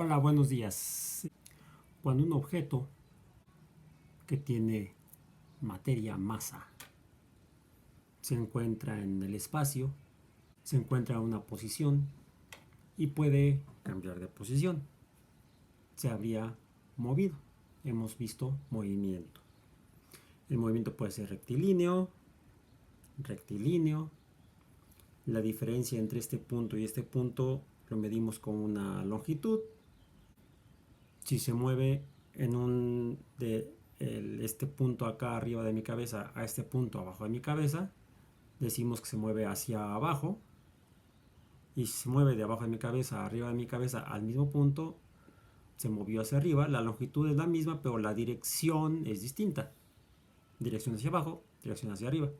Hola, buenos días. Cuando un objeto que tiene materia, masa, se encuentra en el espacio, se encuentra en una posición y puede cambiar de posición, se habría movido. Hemos visto movimiento. El movimiento puede ser rectilíneo, rectilíneo. La diferencia entre este punto y este punto lo medimos con una longitud. Si se mueve este punto acá arriba de mi cabeza a este punto abajo de mi cabeza, decimos que se mueve hacia abajo. Y si se mueve de abajo de mi cabeza a arriba de mi cabeza al mismo punto, se movió hacia arriba. La longitud es la misma, pero la dirección es distinta. Dirección hacia abajo, dirección hacia arriba.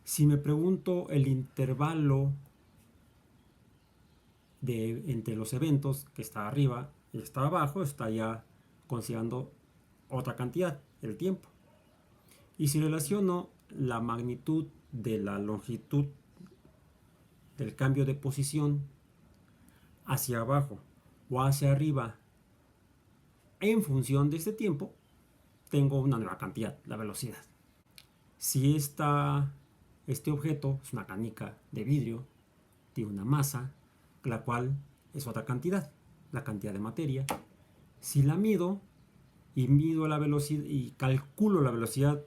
Si me pregunto el intervalo entre los eventos que está arriba y está abajo, está ya considerando otra cantidad, el tiempo. Y si relaciono la magnitud de la longitud del cambio de posición hacia abajo o hacia arriba en función de este tiempo, tengo una nueva cantidad, la velocidad. Si este objeto es una canica de vidrio, tiene una masa, la cual es otra cantidad, la cantidad de materia. Si la mido y mido la velocidad y calculo la velocidad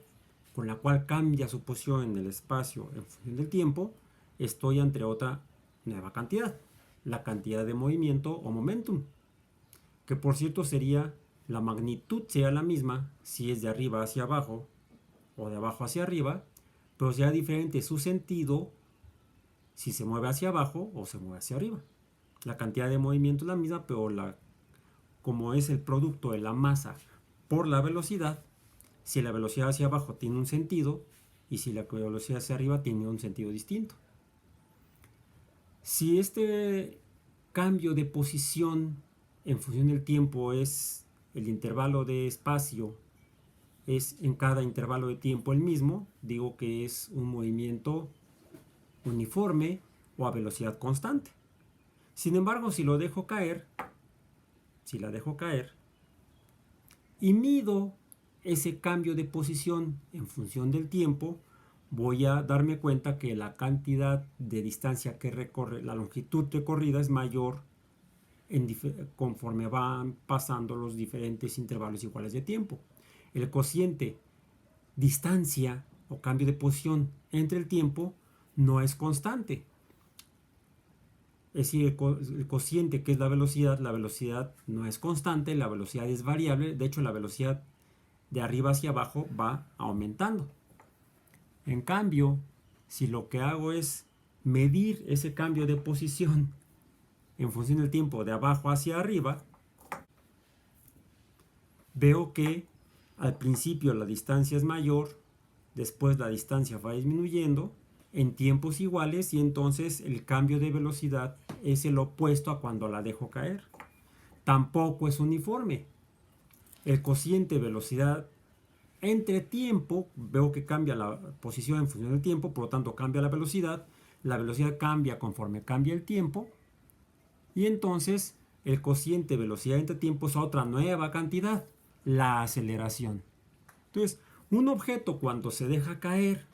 con la cual cambia su posición en el espacio en función del tiempo, estoy ante otra nueva cantidad, la cantidad de movimiento o momentum, que por cierto sería la magnitud sea la misma si es de arriba hacia abajo o de abajo hacia arriba, pero será diferente su sentido si se mueve hacia abajo o se mueve hacia arriba. La cantidad de movimiento es la misma, pero como es el producto de la masa por la velocidad, si la velocidad hacia abajo tiene un sentido y si la velocidad hacia arriba tiene un sentido distinto. Si este cambio de posición en función del tiempo es el intervalo de espacio, es en cada intervalo de tiempo el mismo, digo que es un movimiento uniforme o a velocidad constante. Sin embargo, si la dejo caer y mido ese cambio de posición en función del tiempo, voy a darme cuenta que la cantidad de distancia que recorre, la longitud recorrida es mayor conforme van pasando los diferentes intervalos iguales de tiempo. El cociente distancia o cambio de posición entre el tiempo no es constante. Es decir, el cociente, que es la velocidad no es constante, la velocidad es variable. De hecho, la velocidad de arriba hacia abajo va aumentando. En cambio, si lo que hago es medir ese cambio de posición en función del tiempo de abajo hacia arriba, veo que al principio la distancia es mayor, después la distancia va disminuyendo en tiempos iguales y entonces el cambio de velocidad es el opuesto a cuando la dejo caer. Tampoco es uniforme. El cociente velocidad entre tiempo, veo que cambia la posición en función del tiempo, por lo tanto cambia la velocidad cambia conforme cambia el tiempo y entonces el cociente velocidad entre tiempo es otra nueva cantidad, la aceleración. Entonces, un objeto cuando se deja caer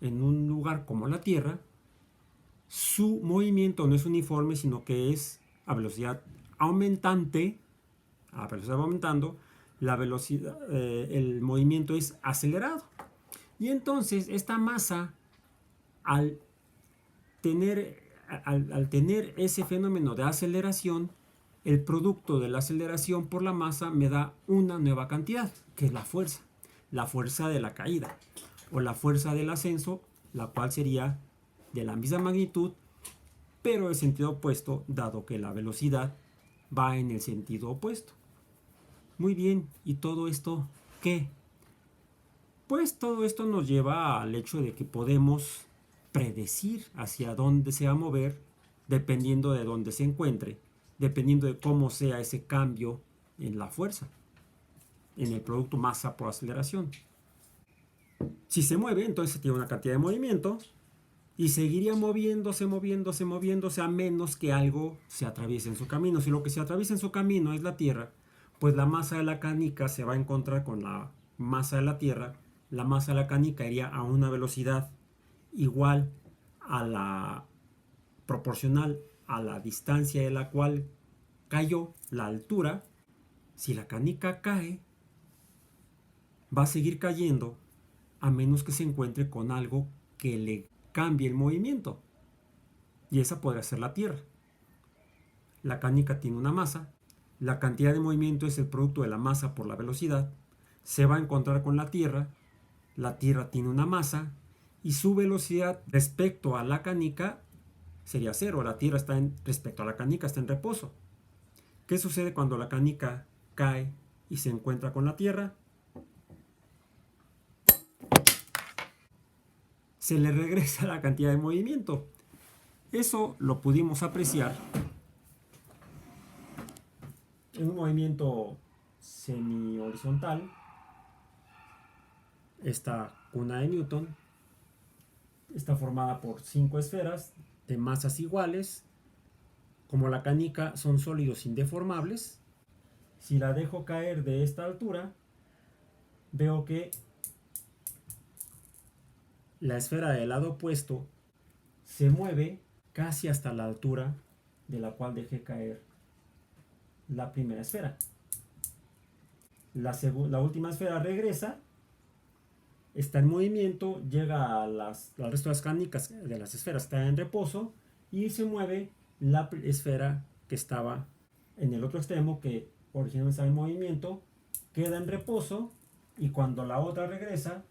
en un lugar como la Tierra, su movimiento no es uniforme, sino que es a velocidad aumentante, a velocidad aumentando, el movimiento es acelerado. Y entonces esta masa, al tener ese fenómeno de aceleración, el producto de la aceleración por la masa me da una nueva cantidad, que es la fuerza de la caída o la fuerza del ascenso, la cual sería de la misma magnitud, pero en sentido opuesto, dado que la velocidad va en el sentido opuesto. Muy bien, ¿y todo esto qué? Pues todo esto nos lleva al hecho de que podemos predecir hacia dónde se va a mover dependiendo de dónde se encuentre, dependiendo de cómo sea ese cambio en la fuerza, en el producto masa por aceleración. Si se mueve, entonces tiene una cantidad de movimiento. y seguiría moviéndose a menos que algo se atraviese en su camino. Si lo que se atraviesa en su camino es la Tierra, pues la masa de la canica se va a encontrar con la masa de la Tierra. La masa de la canica iría a una velocidad igual a la proporcional a la distancia de la cual cayó, la altura. Si la canica cae, va a seguir cayendo a menos que se encuentre con algo que le cambie el movimiento. Y esa podría ser la Tierra. La canica tiene una masa, la cantidad de movimiento es el producto de la masa por la velocidad, se va a encontrar con la Tierra tiene una masa y su velocidad respecto a la canica sería cero. La Tierra respecto a la canica está en reposo. ¿Qué sucede cuando la canica cae y se encuentra con la Tierra? Se le regresa la cantidad de movimiento. Eso lo pudimos apreciar en un movimiento semi-horizontal. Esta cuna de Newton está formada por 5 esferas de masas iguales. Como la canica son sólidos indeformables, si la dejo caer de esta altura, veo que la esfera del lado opuesto se mueve casi hasta la altura de la cual dejé caer la primera esfera. La última esfera regresa, está en movimiento, llega al resto de las canicas de las esferas, está en reposo y se mueve la esfera que estaba en el otro extremo, que originalmente estaba en movimiento, queda en reposo y cuando la otra regresa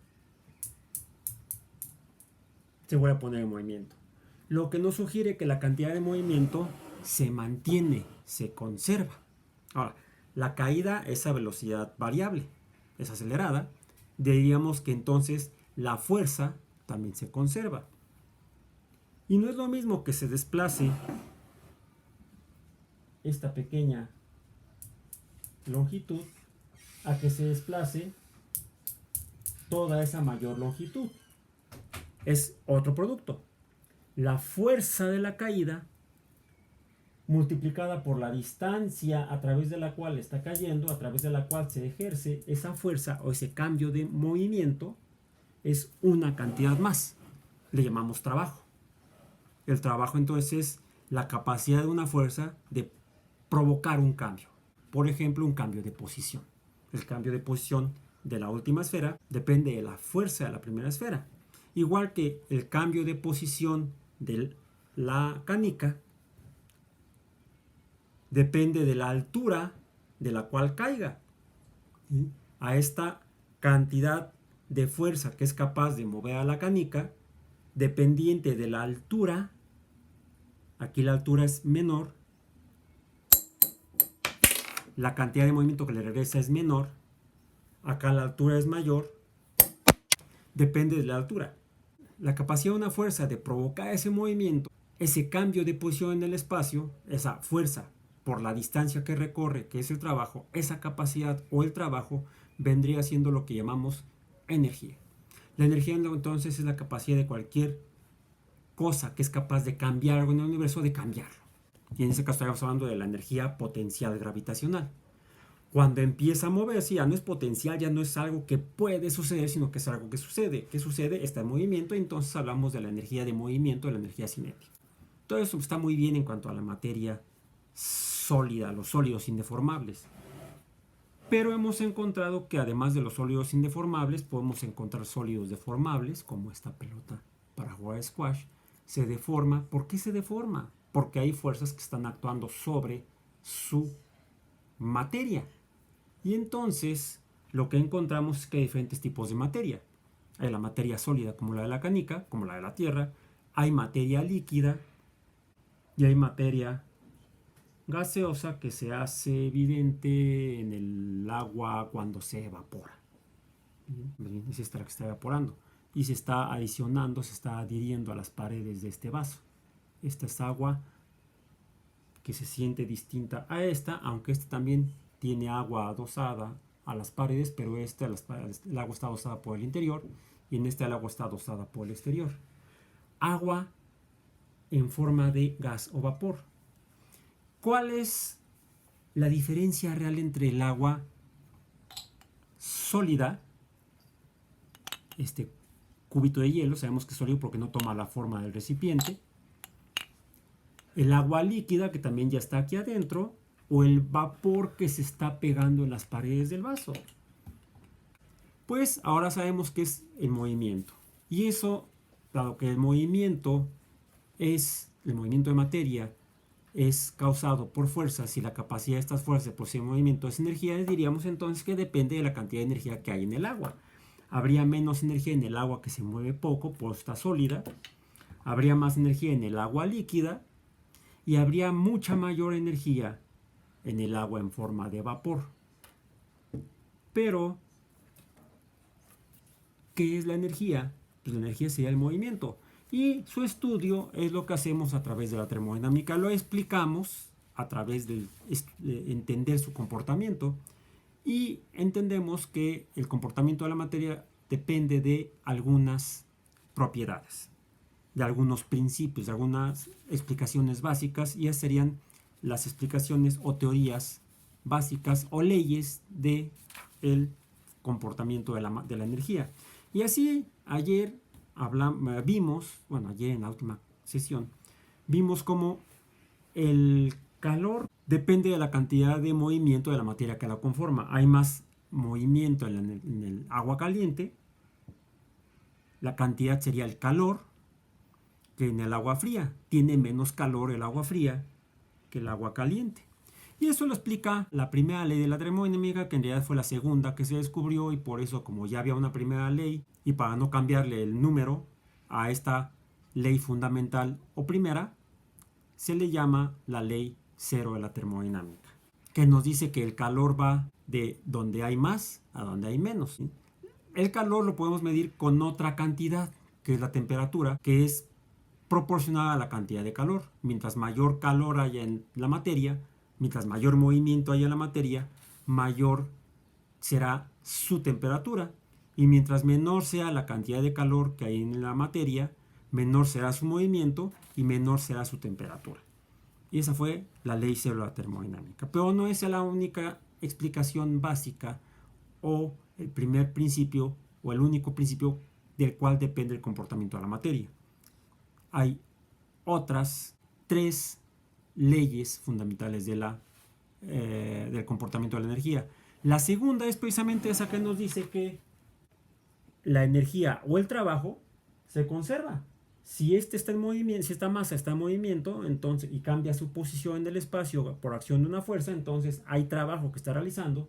se vuelve a poner en movimiento. Lo que nos sugiere que la cantidad de movimiento se mantiene, se conserva. Ahora, la caída es a velocidad variable, es acelerada. Diríamos que entonces la fuerza también se conserva. Y no es lo mismo que se desplace esta pequeña longitud a que se desplace toda esa mayor longitud. Es otro producto. La fuerza de la caída multiplicada por la distancia a través de la cual está cayendo, a través de la cual se ejerce esa fuerza o ese cambio de movimiento, es una cantidad más. Le llamamos trabajo. El trabajo entonces es la capacidad de una fuerza de provocar un cambio. Por ejemplo, un cambio de posición. El cambio de posición de la última esfera depende de la fuerza de la primera esfera. Igual que el cambio de posición de la canica depende de la altura de la cual caiga. A esta cantidad de fuerza que es capaz de mover a la canica, dependiente de la altura, aquí la altura es menor, la cantidad de movimiento que le regresa es menor, acá la altura es mayor, depende de la altura. La capacidad de una fuerza de provocar ese movimiento, ese cambio de posición en el espacio, esa fuerza por la distancia que recorre, que es el trabajo, esa capacidad o el trabajo vendría siendo lo que llamamos energía. La energía entonces es la capacidad de cualquier cosa que es capaz de cambiar algo en el universo, de cambiarlo. Y en ese caso estamos hablando de la energía potencial gravitacional. Cuando empieza a moverse ya no es potencial, ya no es algo que puede suceder, sino que es algo que sucede. ¿Qué sucede? Está en movimiento y entonces hablamos de la energía de movimiento, de la energía cinética. Todo eso está muy bien en cuanto a la materia sólida, los sólidos indeformables. Pero hemos encontrado que además de los sólidos indeformables, podemos encontrar sólidos deformables, como esta pelota para jugar squash. Se deforma. ¿Por qué se deforma? Porque hay fuerzas que están actuando sobre su materia. Y entonces lo que encontramos es que hay diferentes tipos de materia. Hay la materia sólida como la de la canica, como la de la Tierra. Hay materia líquida y hay materia gaseosa que se hace evidente en el agua cuando se evapora. Es esta la que está evaporando y se está adicionando, se está adhiriendo a las paredes de este vaso. Esta es agua que se siente distinta a esta, aunque esta también tiene agua adosada a las paredes, pero el agua está adosada por el interior y en esta el agua está adosada por el exterior. agua en forma de gas o vapor. ¿Cuál es la diferencia real entre el agua sólida, este cubito de hielo, sabemos que es sólido porque no toma la forma del recipiente, el agua líquida que también ya está aquí adentro, o el vapor que se está pegando en las paredes del vaso? Pues ahora sabemos que es el movimiento. Y eso, dado que el movimiento de materia es causado por fuerzas y la capacidad de estas fuerzas de producir movimiento es energía, diríamos entonces que depende de la cantidad de energía que hay en el agua. Habría menos energía en el agua que se mueve poco, pues está sólida. Habría más energía en el agua líquida y habría mucha mayor energía en el agua en forma de vapor. Pero, ¿qué es la energía? Pues la energía sería el movimiento. Y su estudio es lo que hacemos a través de la termodinámica. Lo explicamos a través de entender su comportamiento y entendemos que el comportamiento de la materia depende de algunas propiedades, de algunos principios, de algunas explicaciones básicas, y esas serían las explicaciones o teorías básicas o leyes del comportamiento de la energía. Y así ayer ayer en la última sesión, vimos cómo el calor depende de la cantidad de movimiento de la materia que la conforma. Hay más movimiento en el agua caliente, la cantidad sería el calor, que en el agua fría. Tiene menos calor el agua fría que el agua caliente. Y eso lo explica la primera ley de la termodinámica, que en realidad fue la segunda que se descubrió, y por eso, como ya había una primera ley, y para no cambiarle el número a esta ley fundamental o primera, se le llama la ley cero de la termodinámica, que nos dice que el calor va de donde hay más a donde hay menos, ¿sí? El calor lo podemos medir con otra cantidad, que es la temperatura, que es proporcional a la cantidad de calor. Mientras mayor calor haya en la materia, mientras mayor movimiento haya en la materia, mayor será su temperatura. Y mientras menor sea la cantidad de calor que hay en la materia, menor será su movimiento y menor será su temperatura. Y esa fue la ley cero de la termodinámica. Pero no es la única explicación básica o el primer principio o el único principio del cual depende el comportamiento de la materia. Hay otras 3 leyes fundamentales del comportamiento de la energía. La segunda es precisamente esa que nos dice que la energía o el trabajo se conserva. Si está en movimiento, si esta masa está en movimiento, entonces, y cambia su posición en el espacio por acción de una fuerza, entonces hay trabajo que está realizando.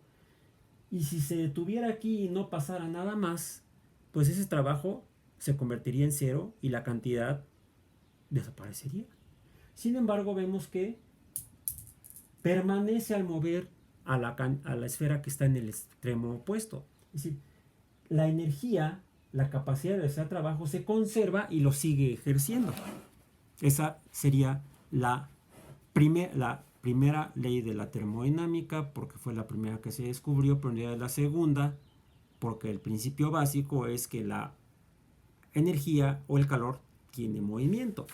Y si se detuviera aquí y no pasara nada más, pues ese trabajo se convertiría en cero y la cantidad desaparecería. Sin embargo, vemos que permanece al mover a la esfera que está en el extremo opuesto. Es decir, la energía, la capacidad de hacer trabajo se conserva y lo sigue ejerciendo. Esa sería la primera ley de la termodinámica, porque fue la primera que se descubrió, pero en realidad es la segunda, porque el principio básico es que la energía o el calor tiene movimiento.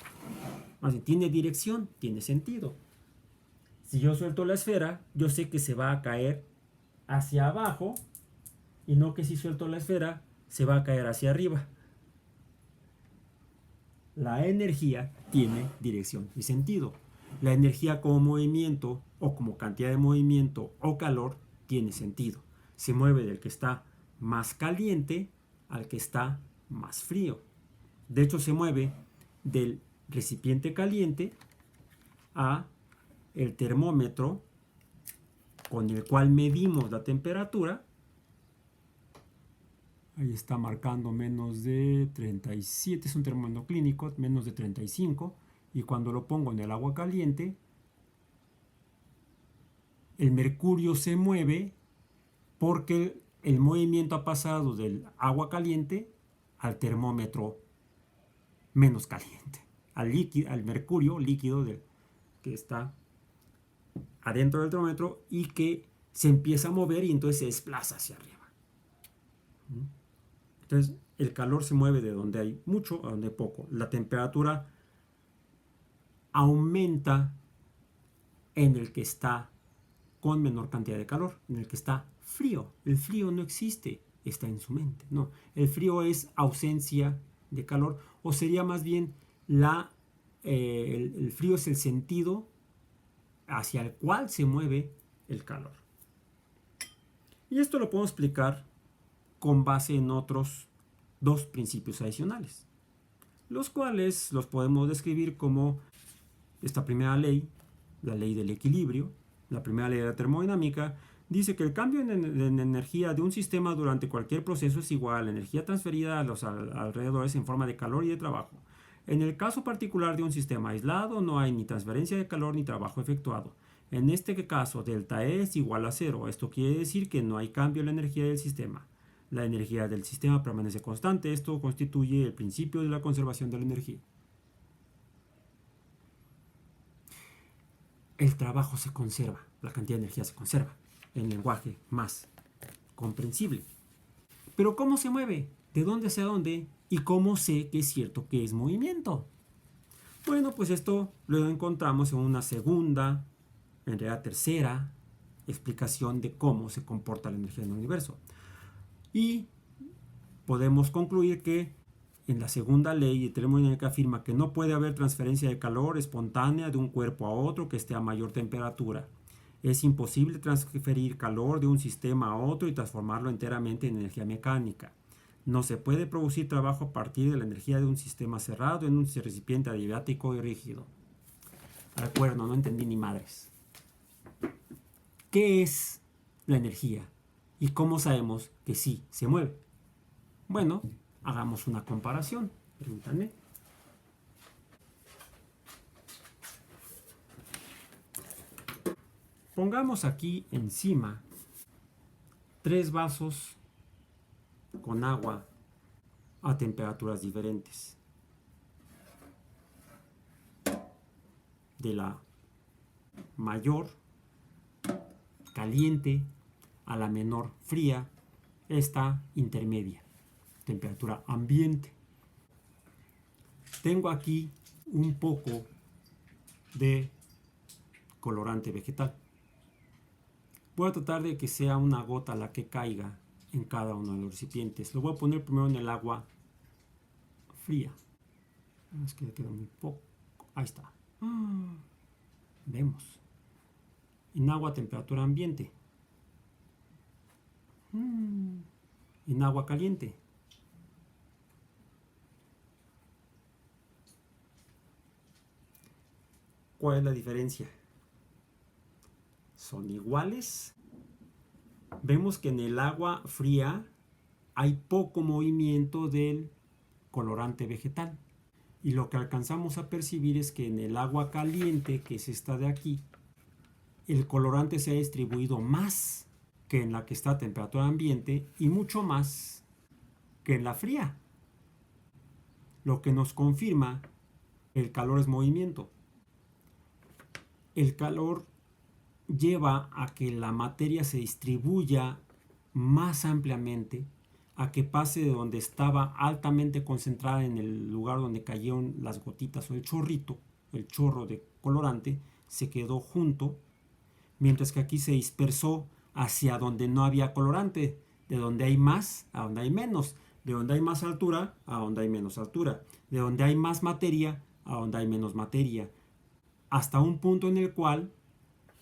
Más bien, tiene dirección, tiene sentido. Si yo suelto la esfera, yo sé que se va a caer hacia abajo, y no que si suelto la esfera se va a caer hacia arriba. La energía tiene dirección y sentido. La energía como movimiento o como cantidad de movimiento o calor tiene sentido. Se mueve del que está más caliente al que está más frío. De hecho, se mueve del recipiente caliente a el termómetro con el cual medimos la temperatura. Ahí está marcando menos de 37, es un termómetro clínico, menos de 35. Y cuando lo pongo en el agua caliente, el mercurio se mueve porque el movimiento ha pasado del agua caliente al termómetro menos caliente, al mercurio líquido que está adentro del termómetro y que se empieza a mover y entonces se desplaza hacia arriba. Entonces, el calor se mueve de donde hay mucho a donde hay poco. La temperatura aumenta en el que está con menor cantidad de calor, en el que está frío. El frío no existe, está en su mente. No, el frío es ausencia de calor, o sería más bien el frío es el sentido hacia el cual se mueve el calor. Y esto lo podemos explicar con base en otros dos principios adicionales, los cuales los podemos describir como esta primera ley, la ley del equilibrio. La primera ley de la termodinámica dice que el cambio en energía de un sistema durante cualquier proceso es igual a la energía transferida a los alrededores en forma de calor y de trabajo. En el caso particular de un sistema aislado no hay ni transferencia de calor ni trabajo efectuado. En este caso, delta E es igual a cero. Esto quiere decir que no hay cambio en la energía del sistema. La energía del sistema permanece constante. Esto constituye el principio de la conservación de la energía. El trabajo se conserva, la cantidad de energía se conserva, en lenguaje más comprensible. Pero ¿cómo se mueve? ¿De dónde hacia dónde? ¿Y cómo sé que es cierto que es movimiento? Bueno, pues esto lo encontramos en una segunda, en realidad tercera, explicación de cómo se comporta la energía en el universo. Y podemos concluir que en la segunda ley de termodinámica afirma que no puede haber transferencia de calor espontánea de un cuerpo a otro que esté a mayor temperatura. Es imposible transferir calor de un sistema a otro y transformarlo enteramente en energía mecánica. No se puede producir trabajo a partir de la energía de un sistema cerrado en un recipiente adiabático y rígido. Recuerdo, no entendí ni madres. ¿Qué es la energía? ¿Y cómo sabemos que sí se mueve? Bueno, hagamos una comparación. Permítanme. Pongamos aquí encima 3 vasos con agua a temperaturas diferentes. De la mayor caliente a la menor fría, esta intermedia, temperatura ambiente. Tengo aquí un poco de colorante vegetal. Voy a tratar de que sea una gota la que caiga en cada uno de los recipientes. Lo voy a poner primero en el agua fría. Es que le queda muy poco. Ahí está. Vemos. En agua a temperatura ambiente. En agua caliente. ¿Cuál es la diferencia? ¿Son iguales? Vemos que en el agua fría hay poco movimiento del colorante vegetal. Y lo que alcanzamos a percibir es que en el agua caliente, que es esta de aquí, el colorante se ha distribuido más que en la que está a temperatura ambiente y mucho más que en la fría. Lo que nos confirma que el calor es movimiento. El calor lleva a que la materia se distribuya más ampliamente, a que pase de donde estaba altamente concentrada en el lugar donde cayeron las gotitas o el chorrito, el chorro de colorante, se quedó junto, mientras que aquí se dispersó hacia donde no había colorante, de donde hay más a donde hay menos, de donde hay más altura a donde hay menos altura, de donde hay más materia a donde hay menos materia, hasta un punto en el cual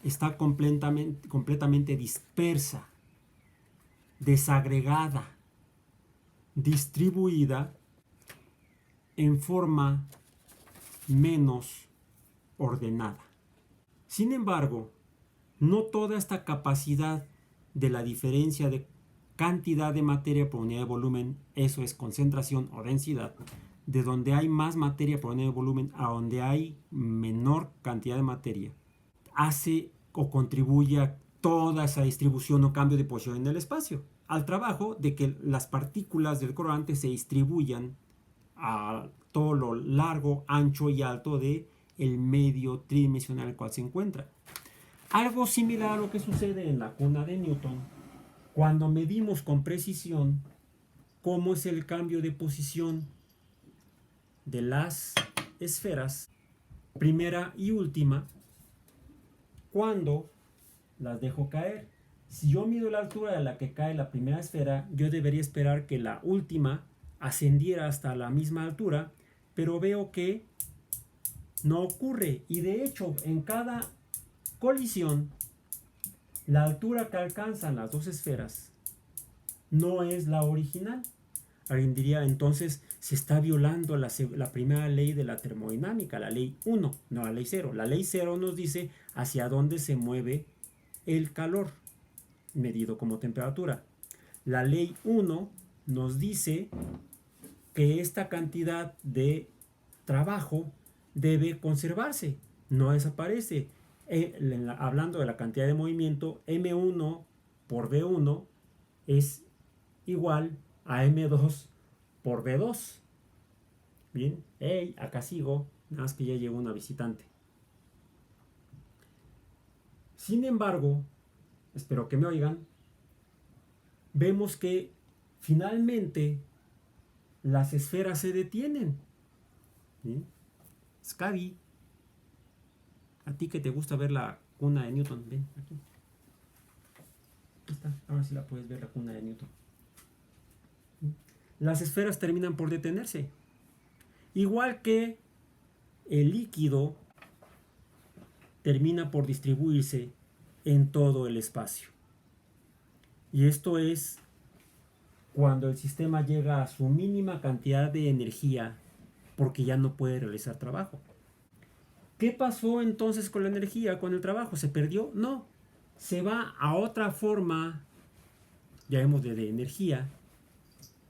está completamente dispersa, desagregada, distribuida en forma menos ordenada. Sin embargo, no toda esta capacidad de la diferencia de cantidad de materia por unidad de volumen, eso es concentración o densidad, de donde hay más materia por unidad de volumen a donde hay menor cantidad de materia, hace o contribuye a toda esa distribución o cambio de posición en el espacio, al trabajo de que las partículas del colorante se distribuyan a todo lo largo, ancho y alto de el medio tridimensional en el cual se encuentra. Algo similar a lo que sucede en la cuna de Newton cuando medimos con precisión cómo es el cambio de posición de las esferas, primera y última, cuando las dejo caer. Si yo mido la altura a la que cae la primera esfera, yo debería esperar que la última ascendiera hasta la misma altura, pero veo que no ocurre. Y de hecho, en cada colisión, la altura que alcanzan las dos esferas no es la original. Alguien diría, entonces se está violando la primera ley de la termodinámica, la ley 1, no la ley 0. La ley 0 nos dice hacia dónde se mueve el calor, medido como temperatura. La ley 1 nos dice que esta cantidad de trabajo debe conservarse, no desaparece. Hablando de la cantidad de movimiento, M1 por V1 es igual a M2 por V2. Bien, hey, acá sigo, nada más que ya llegó una visitante. Sin embargo, espero que me oigan, vemos que finalmente las esferas se detienen. ¿Sí? Scabi, a ti que te gusta ver la cuna de Newton, ven aquí. Aquí está, ahora sí la puedes ver, la cuna de Newton. ¿Sí? Las esferas terminan por detenerse. Igual que el líquido termina por distribuirse en todo el espacio. Y esto es cuando el sistema llega a su mínima cantidad de energía porque ya no puede realizar trabajo. ¿Qué pasó entonces con la energía, con el trabajo? ¿Se perdió? No. Se va a otra forma, llamémosle de energía,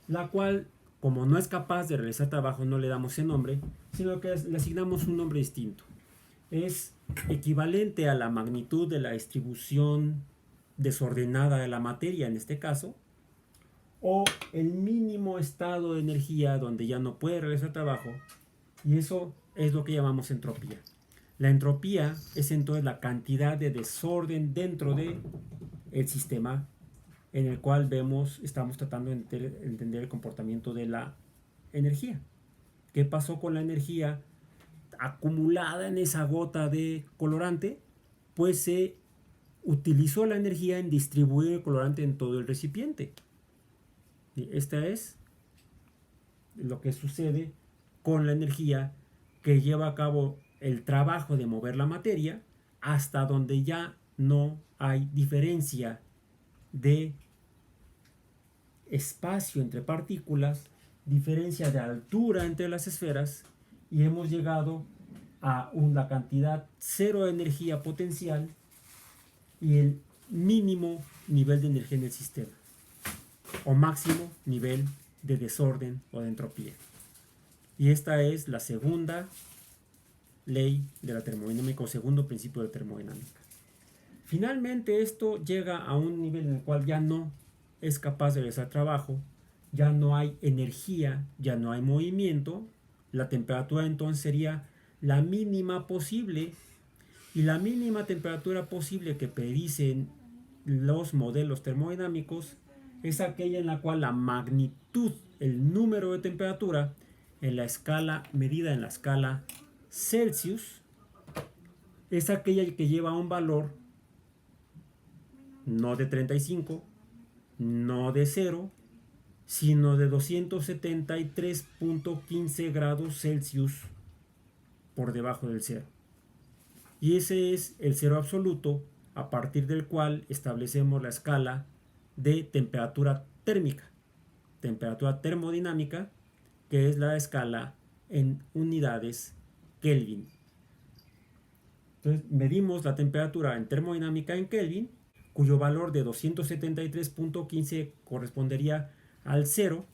la cual, como no es capaz de realizar trabajo, no le damos ese nombre, sino que le asignamos un nombre distinto. Es equivalente a la magnitud de la distribución desordenada de la materia en este caso, o el mínimo estado de energía donde ya no puede realizar trabajo, y eso es lo que llamamos entropía. La entropía es entonces la cantidad de desorden dentro de el sistema en el cual estamos tratando de entender el comportamiento de la energía. ¿Qué pasó con la energía acumulada en esa gota de colorante? Pues se utilizó la energía en distribuir el colorante en todo el recipiente. Y esta es lo que sucede con la energía que lleva a cabo el trabajo de mover la materia hasta donde ya no hay diferencia de espacio entre partículas, diferencia de altura entre las esferas, y hemos llegado a una cantidad cero de energía potencial y el mínimo nivel de energía en el sistema, o máximo nivel de desorden o de entropía. Y esta es la segunda ley de la termodinámica o segundo principio de termodinámica. Finalmente esto llega a un nivel en el cual ya no es capaz de realizar trabajo, ya no hay energía, ya no hay movimiento. La temperatura entonces sería la mínima posible, y la mínima temperatura posible que predicen los modelos termodinámicos es aquella en la cual la magnitud, el número de temperatura en la escala medida en la escala Celsius, es aquella que lleva un valor no de 35, no de 0, sino de 273.15 grados Celsius por debajo del cero. Y ese es el cero absoluto a partir del cual establecemos la escala de temperatura térmica, temperatura termodinámica, que es la escala en unidades Kelvin. Entonces medimos la temperatura en termodinámica en Kelvin, cuyo valor de 273.15 correspondería al cero,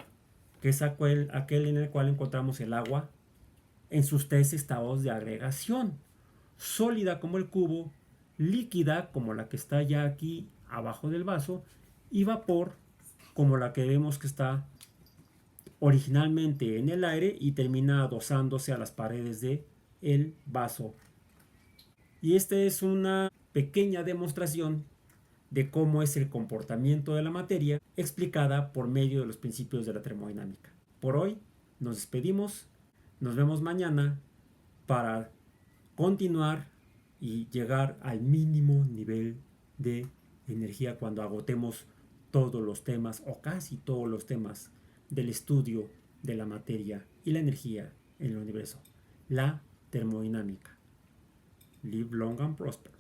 que es aquel en el cual encontramos el agua en sus tres estados de agregación: sólida como el cubo, líquida como la que está ya aquí abajo del vaso, y vapor como la que vemos que está originalmente en el aire y termina adosándose a las paredes del vaso. Y esta es una pequeña demostración de cómo es el comportamiento de la materia explicada por medio de los principios de la termodinámica. Por hoy nos despedimos, nos vemos mañana para continuar y llegar al mínimo nivel de energía cuando agotemos todos los temas o casi todos los temas del estudio de la materia y la energía en el universo. La termodinámica. Live long and prosper.